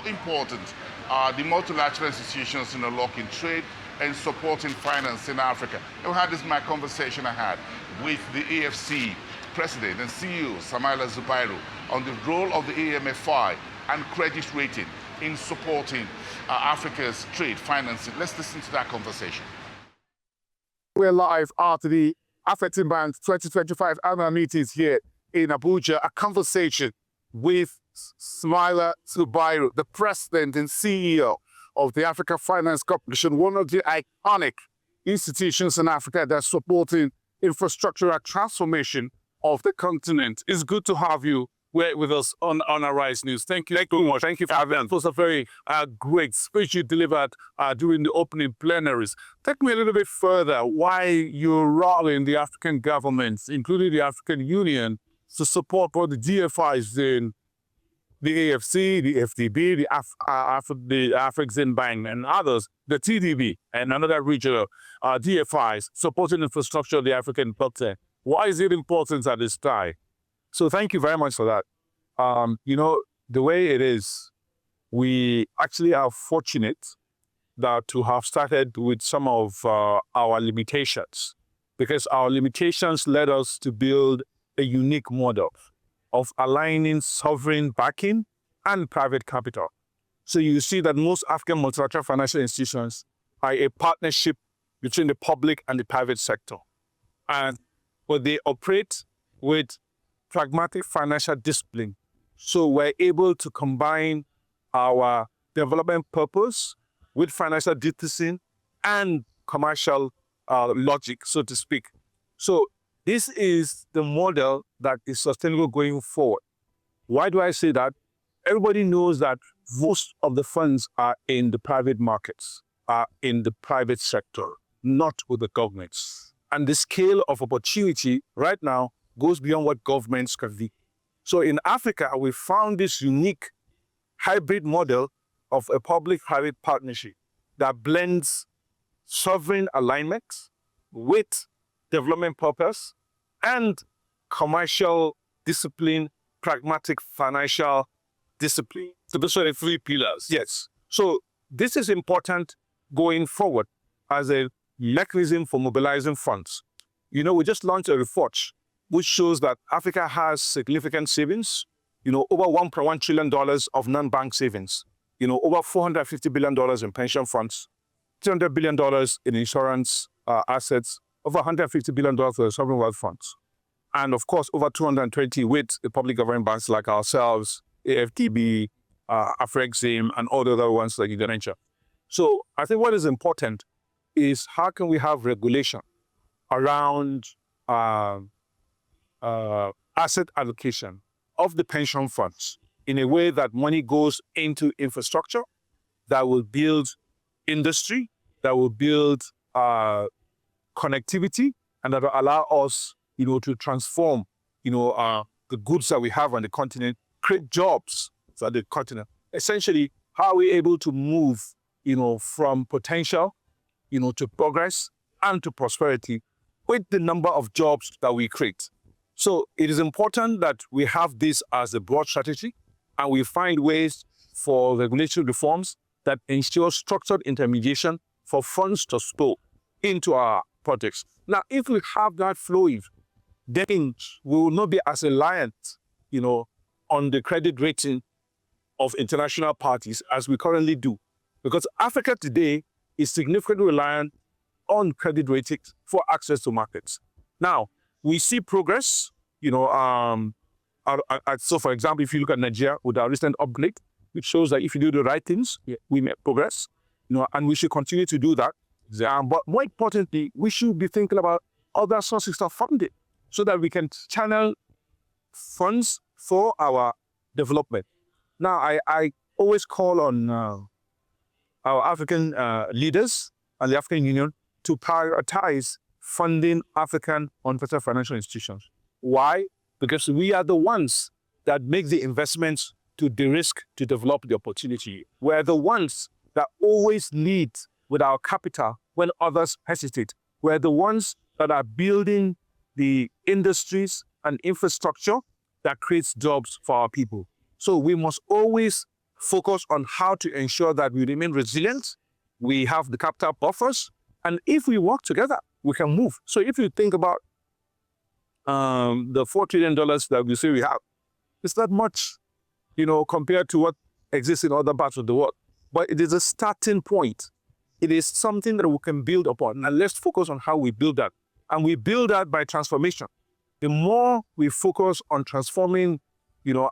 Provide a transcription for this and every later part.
important are the multilateral institutions in unlocking trade and supporting finance in Africa? And we had this my conversation I had with the AFC President and CEO, Samaila Zubairu, on the role of the AAM2025 and credit rating in supporting Africa's trade financing. Let's listen to that conversation. We're live after the AAM 2025 annual meetings here in Abuja, a conversation with Samaila Zubairu, the President and CEO of the Africa Finance Corporation, one of the iconic institutions in Africa that's supporting infrastructural transformation of the continent. It's good to have you with us on Arise News. Thank you so much. Thank you for having us. It was a very great speech you delivered during the opening plenaries. Take me a little bit further why you're rallying the African governments, including the African Union, to support what the DFIs in the AFC, the FDB, the Afrexim Bank, and others, the TDB, and another regional DFIs supporting infrastructure of the African continent. Why is it important at this time? So thank you very much for that. You know, the way it is, we actually are fortunate that to have started with some of our limitations, because our limitations led us to build a unique model of aligning sovereign backing and private capital. So you see that most African multilateral financial institutions are a partnership between the public and the private sector. But they operate with pragmatic financial discipline. So we're able to combine our development purpose with financial discipline and commercial logic, so to speak. So this is the model that is sustainable going forward. Why do I say that? Everybody knows that most of the funds are in the private markets, are in the private sector, not with the governments. And the scale of opportunity right now goes beyond what governments can do. So in Africa, we found this unique hybrid model of a public-private partnership that blends sovereign alignment with development purpose and commercial discipline, pragmatic financial discipline. So those are the three pillars. Yes. So this is important going forward as a mechanism for mobilizing funds. You know, we just launched a report which shows that Africa has significant savings, you know, over $1.1 trillion of non-bank savings, you know, over $450 billion in pension funds, $200 billion in insurance assets, over $150 billion for the sovereign wealth funds. And of course, over 220 with the public government banks like ourselves, AFDB, Afrexim, and all the other ones like Indonesia. So I think what is important is how can we have regulation around asset allocation of the pension funds in a way that money goes into infrastructure that will build industry, that will build connectivity, and that will allow us, you know, to transform, you know, the goods that we have on the continent, create jobs for the continent. Essentially, how are we able to move, you know, from potential, you know, to progress and to prosperity with the number of jobs that we create. So it is important that we have this as a broad strategy and we find ways for regulatory reforms that ensure structured intermediation for funds to flow into our projects. Now, if we have that flowing, then we will not be as reliant, you know, on the credit rating of international parties as we currently do. Because Africa today is significantly reliant on credit ratings for access to markets. Now, we see progress, you know, so for example, if you look at Nigeria with our recent upgrade, which shows that if you do the right things, we make progress, you know, and we should continue to do that. But more importantly, we should be thinking about other sources of funding so that we can channel funds for our development. Now, I always call on our African leaders and the African Union to prioritize funding African multilateral financial institutions. Why? Because we are the ones that make the investments to de-risk, to develop the opportunity. We're the ones that always lead with our capital when others hesitate. We're the ones that are building the industries and infrastructure that creates jobs for our people. So we must always focus on how to ensure that we remain resilient, we have the capital buffers, and if we work together, we can move. So if you think about the $4 trillion that we say we have, it's not much, compared to what exists in other parts of the world. But it is a starting point. It is something that we can build upon. And let's focus on how we build that. And we build that by transformation. The more we focus on transforming,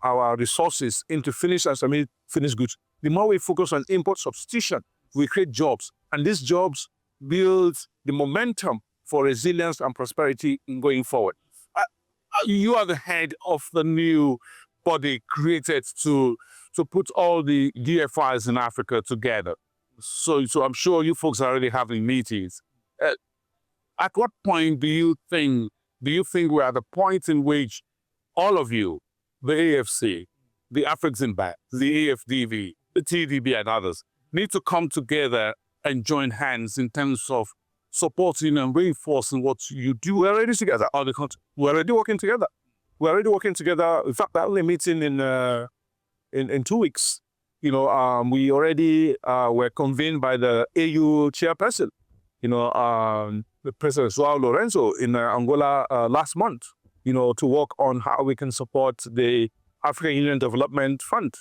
our resources into finished and semi-finished goods, the more we focus on import substitution, we create jobs. And these jobs build the momentum for resilience and prosperity in going forward. You are the head of the new body created to put all the DFIs in Africa together. So I'm sure you folks are already having meetings. At what point do you think we're at the point in which all of you, the AFC, the African Bank, the AFDV, the TDB and others, need to come together and join hands in terms of supporting and reinforcing what you do? We're already together. We're already working together. In fact, we're only meeting in 2 weeks. We already were convened by the AU chairperson, the President João Lorenzo in Angola last month, to work on how we can support the African Union Development Fund,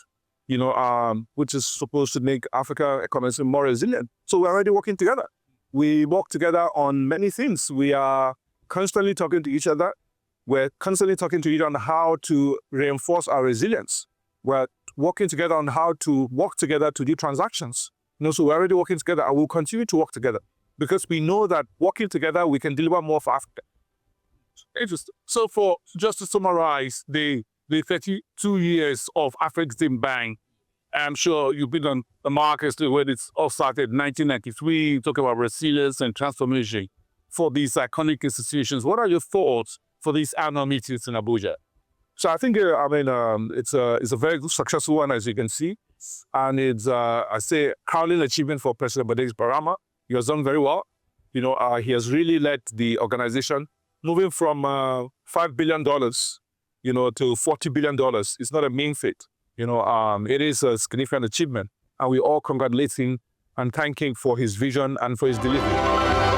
which is supposed to make Africa economically more resilient. So we're already working together. We work together on many things. We are constantly talking to each other. We're constantly talking to each other on how to reinforce our resilience. We're working together on how to work together to do transactions. So we're already working together and we'll continue to work together because we know that working together, we can deliver more for Africa. Interesting. So just to summarize the 32 years of African Bank, I'm sure you've been on the markets when it's all started in 1993, talking about resilience and transformation for these iconic institutions. What are your thoughts for these annual meetings in Abuja? So I think, it's a very good, successful one, as you can see. And it's, crowning achievement for President Bade's Barama. He has done very well. He has really led the organization moving from $5 billion, to $40 billion. It's not a mean feat. It is a significant achievement. And we all congratulate him and thank him for his vision and for his delivery.